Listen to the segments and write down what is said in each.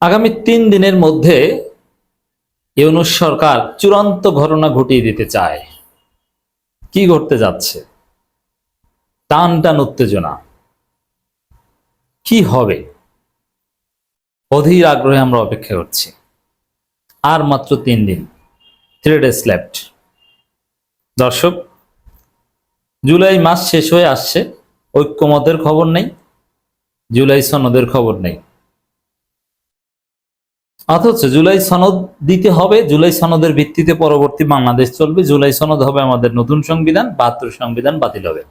আগামী 3 দিনের মধ্যে ইউনূস সরকার চূড়ান্ত ঘটনা ঘটিয়ে দিতে চায়। কি ঘটতে যাচ্ছে? টান টান উত্তেজনা। কি হবে? অধীর আগ্রহে আমরা অপেক্ষা করছি। আর মাত্র 3 দিন, 3 days left। দর্শক, জুলাই মাস শেষ হয়ে আসছে, ঐক্যমতের খবর নেই, জুলাই সনদের খবর নেই। অথচ জুলাই সনদ দিতে হবে, জুলাই সনদের ভিত্তিতে পরবর্তী বাংলাদেশ চলবে, জুলাই সনদ হবে আমাদের নতুন সংবিধান, 72 সংবিধান বাতিল হবে।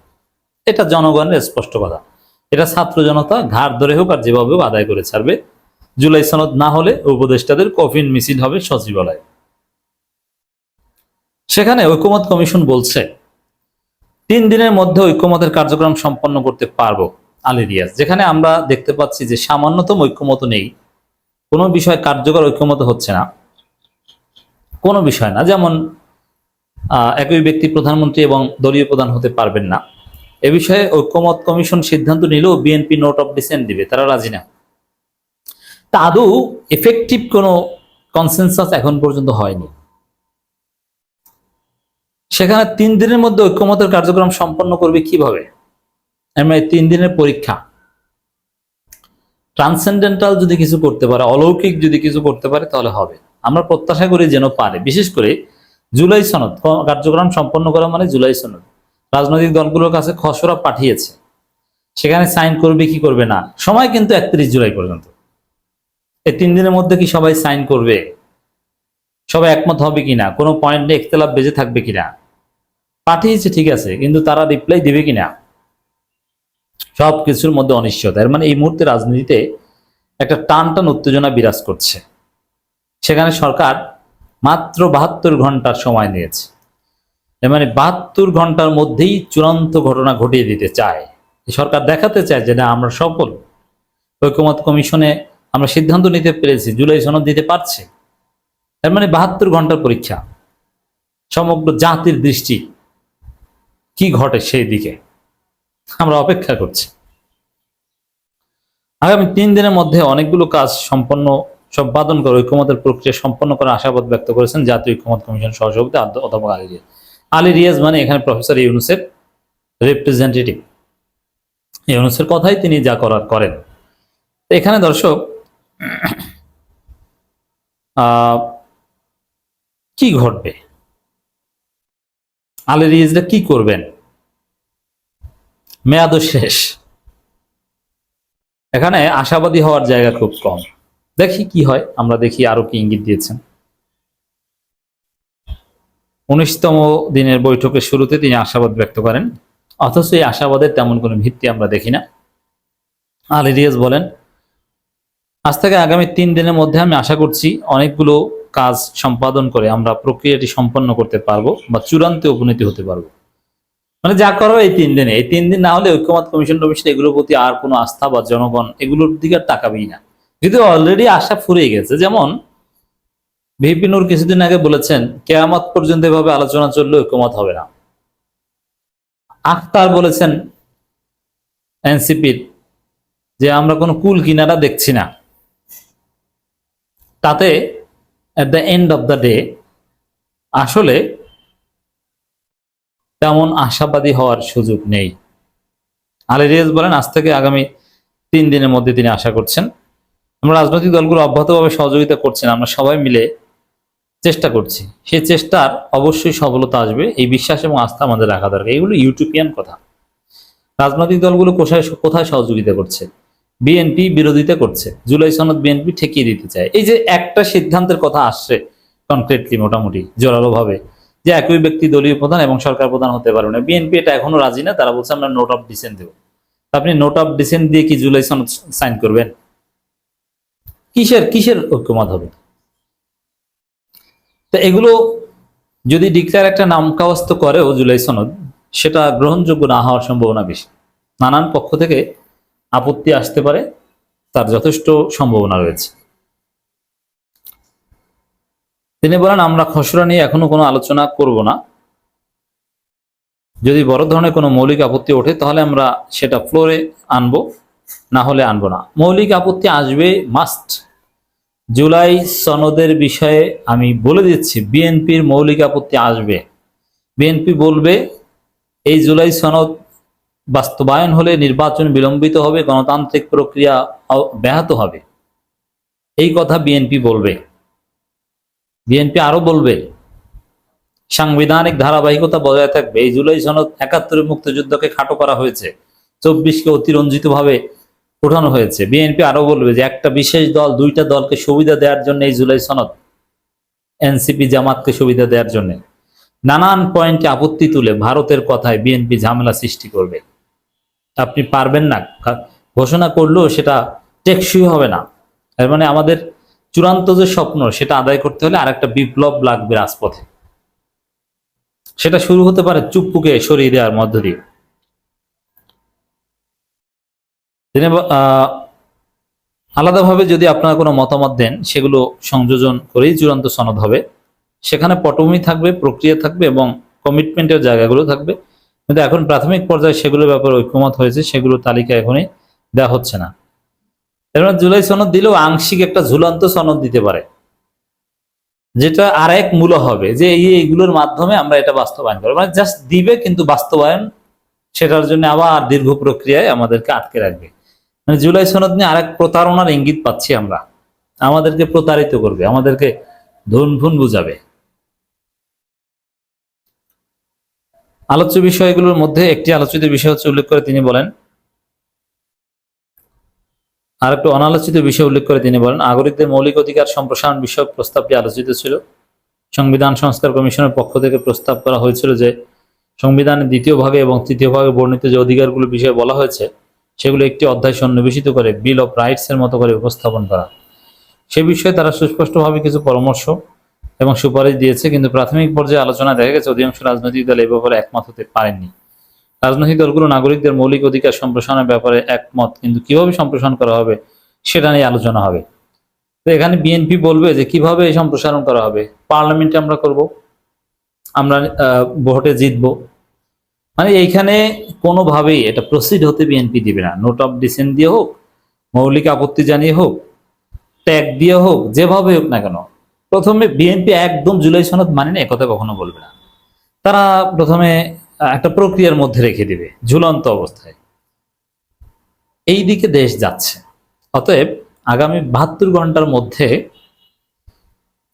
এটা জনগণের স্পষ্ট কথা। এটা ছাত্র জনতা ঘাড় ধরে হোক আর যেভাবে আদায় করে ছাড়বে। জুলাই সনদ না হলে উপদেষ্টাদের কফিন মিছিল হবে সচিবালয়ে। সেখানে ঐক্যমত কমিশন বলছে 3 দিনের মধ্যে ঐক্যমতের কার্যক্রম সম্পন্ন করতে পারবো। আলী রিয়াজ, যেখানে আমরা দেখতে পাচ্ছি যে সামান্যতম ঐক্যমত নেই, কোনো বিষয় কার্যকর ঐক্যমত হচ্ছে না, কোনো বিষয় না। যেমন একই ব্যক্তি প্রধানমন্ত্রী এবং দলীয় প্রধান হতে পারবেন না, এ বিষয়ে ঐক্যমত কমিশন সিদ্ধান্ত নিলেও বিএনপি নোট অফ ডিসেন্ট দিবে, তারা রাজি না। তা আদৌ এফেক্টিভ কোনো কনসেনসাস এখন পর্যন্ত হয়নি। সেখানে 3 দিনের মধ্যে ঐক্যমতের কার্যক্রম সম্পন্ন করবে কিভাবে? এই 3 দিনের পরীক্ষা। ট্রান্সেন্ডেন্টাল যদি কিছু করতে পারে, অলৌকিক যদি কিছু করতে পারে তাহলে হবে। আমরা প্রত্যাশা করি যেন পারে। বিশেষ করে জুলাই সনদ কার্যক্রম সম্পন্ন করা মানে জুলাই সনদ রাজনৈতিক দলগুলোর কাছে খসড়া পাঠিয়েছে, সেখানে সাইন করবে কি করবে না, সময় কিন্তু 31 জুলাই পর্যন্ত। এই 3 দিনের মধ্যে কি সবাই সাইন করবে? সবাই একমত হবে কিনা? কোনো পয়েন্টে ইখতিলাফ বেজে থাকবে কিনা? পাঠিয়েছে ঠিক আছে, কিন্তু তারা রিপ্লাই দিবে কিনা? সবকিছুর মধ্যে অনিশ্চয়তা। এর মানে এই মুহূর্তে রাজনীতিতে একটা টান টান উত্তেজনা বিরাজ করছে। সেখানে সরকার মাত্র 72 ঘন্টার সময় নিয়েছে। এর মানে 72 ঘন্টার মধ্যেই চূড়ান্ত ঘটনা ঘটিয়ে দিতে চায়। সরকার দেখাতে চায় যে না, আমরা সফল। ঐক্যমত কমিশনে আমরা সিদ্ধান্ত নিতে পেরেছি, জুলাই সনদ দিতে পারছে। এর মানে 72 ঘন্টার পরীক্ষা। সমগ্র জাতির দৃষ্টি কি ঘটে সেই দিকে আমরা অপেক্ষা করছি। আগামী 3 দিনের মধ্যে অনেকগুলো কাজ সম্পাদন করে ঐক্যমতের প্রক্রিয়া সম্পন্ন করার আশাবাদ ব্যক্ত করেছেন জাতীয় ঐক্যমত কমিশন সহসভাপতি অধ্যাপক আলী রিয়াজ। আলী রিয়াজ মানে এখানে প্রফেসর ইউনূসের রিপ্রেজেন্টেটিভ। ইউনূসের কথাই তিনি যা করার করেন। এখানে দর্শক, কি ঘটবে? আলী রিয়াজরা কি করবেন? মেয়াদও শেষ, এখানে আশাবাদী হওয়ার জায়গা খুব কম। দেখি কি হয়, আমরা দেখি আরো কি ইঙ্গিত দিয়েছেন। 19তম দিনের বৈঠকের শুরুতে তিনি আশাবাদ ব্যক্ত করেন, অথচ এই আশাবাদের তেমন কোনো ভিত্তি আমরা দেখি না। আলী রিয়াজ বলেন, আজ থেকে আগামী 3 দিনের মধ্যে আমি আশা করছি অনেকগুলো কাজ সম্পাদন করে আমরা প্রক্রিয়াটি সম্পন্ন করতে পারবো বা চূড়ান্তে উপনীত হতে পারবো। মানে যা করো এই 3 দিনে, এই 3 দিন না হলে ঐক্যমত কমিশন এগুলোর প্রতি আর কোনো আস্থা বা জনগণ এগুলোর দিকে তাকাবেই না, যদি অলরেডি আশা ফুরিয়ে গেছে। যেমন ভিপি নূর কিছুদিন আগে বলেছেন কেয়ামত পর্যন্ত এভাবে আলোচনা চললে ঐক্যমত হবে না। আখতার বলেছেন এনসিপির যে আমরা কোনো কুল কিনারা দেখছি না। তাতে at the end of the day আসলে তেমন আশাবাদী হওয়ার সুযোগ নেই। আলী রিয়াজ বলেন, আজ থেকে আগামী 3 দিনের মধ্যে তিনি আশা করছেন আমরা রাজনৈতিক দলগুলো অব্যাহতভাবে সহযোগিতা করছেন, আমরা সবাই মিলে চেষ্টা করছি, সেই চেষ্টার অবশ্যই সফলতা আসবে, এই বিশ্বাস এবং আস্থা আমাদের রাখা দরকার। এগুলো ইউটোপিয়ান কথা। রাজনৈতিক দলগুলো কোথায় সহযোগিতা করছে? বিএনপি বিরোধিতা করছে, জুলাই সনদ বিএনপি ঠেকিয়ে দিতে চায়। এই যে একটা সিদ্ধান্তের কথা আসছে কনক্রিটলি, মোটামুটি জোরালো ভাবে, যে একই ব্যক্তি দলীয় প্রধান এবং সরকার প্রধান হতে পারবে না। বিএনপি এটা এখনো রাজি না, তারা বলছে আমরা নোট অফ ডিসেন্ট দেবো। আপনি নোট অফ ডিসেন্ট দিয়ে কি জুলাই সনদ সাইন করবেন? কিসের ঐক্যমত হবে? তো এগুলো যদি ডিক্লেয়ার একটা নামকাওয়াস্ত করেও জুলাই সনদ, সেটা গ্রহণযোগ্য না হওয়ার সম্ভাবনা বেশি। নানান পক্ষ থেকে আপত্তি আসতে পারে, তার যথেষ্ট সম্ভাবনা রয়েছে। তিনি বলেন, আমরা খসড়া নিয়ে এখনো কোনো আলোচনা করব না। যদি বড় ধরনের কোনো মৌলিক আপত্তি ওঠে তাহলে আমরা সেটা ফ্লোরে আনবো, না হলে আনবো না। মৌলিক আপত্তি আসবে মাস্ট, জুলাই সনদের বিষয়ে আমি বলে দিচ্ছি, বিএনপির মৌলিক আপত্তি আসবে। বিএনপি বলবে এই জুলাই সনদ বাস্তবায়ন হলে নির্বাচন বিলম্বিত হবে, গণতান্ত্রিক প্রক্রিয়া ব্যাহত হবে। এই কথা বিএনপি বলবে। বিএনপি আরো বলবে সাংবিধানিক ধারাবাহিকতা বজায় থাকবে। এই জুলাই সনদ ৭১ মুক্তিযুদ্ধকে খাটো করা হয়েছে, ২৪কে অতিরঞ্জিত ভাবে উঠানো হয়েছে। বিএনপি আরো বলবে যে একটা বিশেষ দল দুইটা দলকে সুবিধা দেওয়ার জন্য এই জুলাই সনদ, এনসিপি জামাতকে সুবিধা দেওয়ার জন্য নানান পয়েন্টে আপত্তি তুলে ভারতের কথায় বিএনপি ঝামেলা সৃষ্টি করবে। আপনি পারবেন না, ঘোষণা করলেও সেটা টেকসই হবে না। এর মানে আমাদের চূড়ান্ত যে স্বপ্ন সেটা আদায় করতে হলে আর একটা বিপ্লব লাগবে রাজপথে। সেটা শুরু হতে পারে চুপ্পুকে সরিয়ে দেওয়ার মধ্য দিয়ে। আলাদাভাবে যদি আপনারা কোনো মতামত দেন সেগুলো সংযোজন করেই চূড়ান্ত সনদ হবে। সেখানে পটভূমি থাকবে, প্রক্রিয়া থাকবে এবং কমিটমেন্টের জায়গাগুলো থাকবে। কিন্তু এখন প্রাথমিক পর্যায়ে সেগুলোর ব্যাপারে ঐক্যমত হয়েছে, সেগুলো তালিকা এখনই দেওয়া হচ্ছে না। এর মানে জুলাই সনদ দিলেও আংশিক একটা ঝুলন্ত সনদ দিতে পারে, যেটা আর এক মূল হবে যে এইগুলোর মাধ্যমে আমরা এটা বাস্তবায়ন করবো। মানে জাস্ট দিবে, কিন্তু বাস্তবায়ন সেটার জন্য আবার দীর্ঘ প্রক্রিয়ায় আমাদেরকে আটকে রাখবে। মানে জুলাই সনদ নিয়ে আরেক প্রতারণার ইঙ্গিত পাচ্ছি আমরা। আমাদেরকে প্রতারিত করবে, আমাদেরকে ধুন ভুন বুঝাবে। আলোচ্য বিষয়গুলোর মধ্যে একটি আলোচিত বিষয় হচ্ছে উল্লেখ করে তিনি বলেন, আর একটু অনালোচিত বিষয় উল্লেখ করে তিনি বলেন, নাগরিকদের মৌলিক অধিকার সম্প্রসারণ বিষয়ক প্রস্তাবটি আলোচিত ছিল। সংবিধান সংস্কার কমিশনের পক্ষ থেকে প্রস্তাব করা হয়েছিল যে সংবিধানের ২য় ভাগে এবং ৩য় ভাগে বর্ণিত যে অধিকারগুলো বিষয়ে বলা হয়েছে সেগুলো একটি অধ্যায় সন্নিবেশিত করে বিল অফ রাইটস এর মতো করে উপস্থাপন করা। সে বিষয়ে তারা সুস্পষ্টভাবে কিছু পরামর্শ এবং সুপারিশ দিয়েছে, কিন্তু প্রাথমিক পর্যায়ে আলোচনা দেখা গেছে অধিকাংশ রাজনৈতিক দল এই ব্যাপারে একমত হতে পারেননি। রাজনৈতিক দলগুলো নাগরিকদের মৌলিক অধিকার সম্প্রসারণের ব্যাপারে একমত, কিন্তু কিভাবে সম্প্রসারণ করা হবে সেটা নিয়ে আলোচনা হবে। তো এখানে বিএনপি বলবে যে কিভাবে এই সম্প্রসারণ করা হবে, পার্লামেন্টে আমরা করব, আমরা ভোটে জিতবো। মানে এইখানে কোনোভাবেই এটা প্রসিড হতে বিএনপি দিবে না। নোট অফ ডিসেন্ট দিয়ে হোক, মৌলিক আপত্তি জানিয়ে হোক, ট্যাগ দিয়ে হোক, যেভাবে হোক না কেন, প্রথমে বিএনপি একদম জুলাই সনদ মানে না একথা কখনো বলবে না। তারা প্রথমে একটা প্রক্রিয়ার মধ্যে রেখে দিবে ঝুলন্ত অবস্থায়। এই দিকে দেশ যাচ্ছে। অতএব আগামী ৭২ ঘন্টার মধ্যে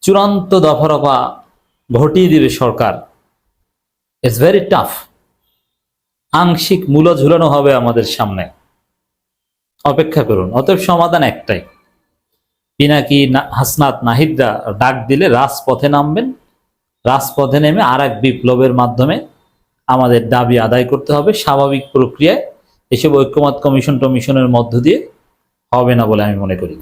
চূড়ান্ত দফা রফা ঘটিয়ে দিবে সরকার। It's very tough. আংশিক মূল ঝুলানো হবে আমাদের সামনে, অপেক্ষা করুন। অতএব সমাধান একটাই, পিনাকি হাসনাত নাহিদরা ডাক দিলে রাজপথে নামবেন। রাজপথে নেমে আর এক বিপ্লবের মাধ্যমে আমাদের দাবি আদায় করতে হবে। স্বাভাবিক প্রক্রিয়ায় এসব ঐক্যমত কমিশনের মধ্য দিয়ে হবে না বলে আমি মনে করি।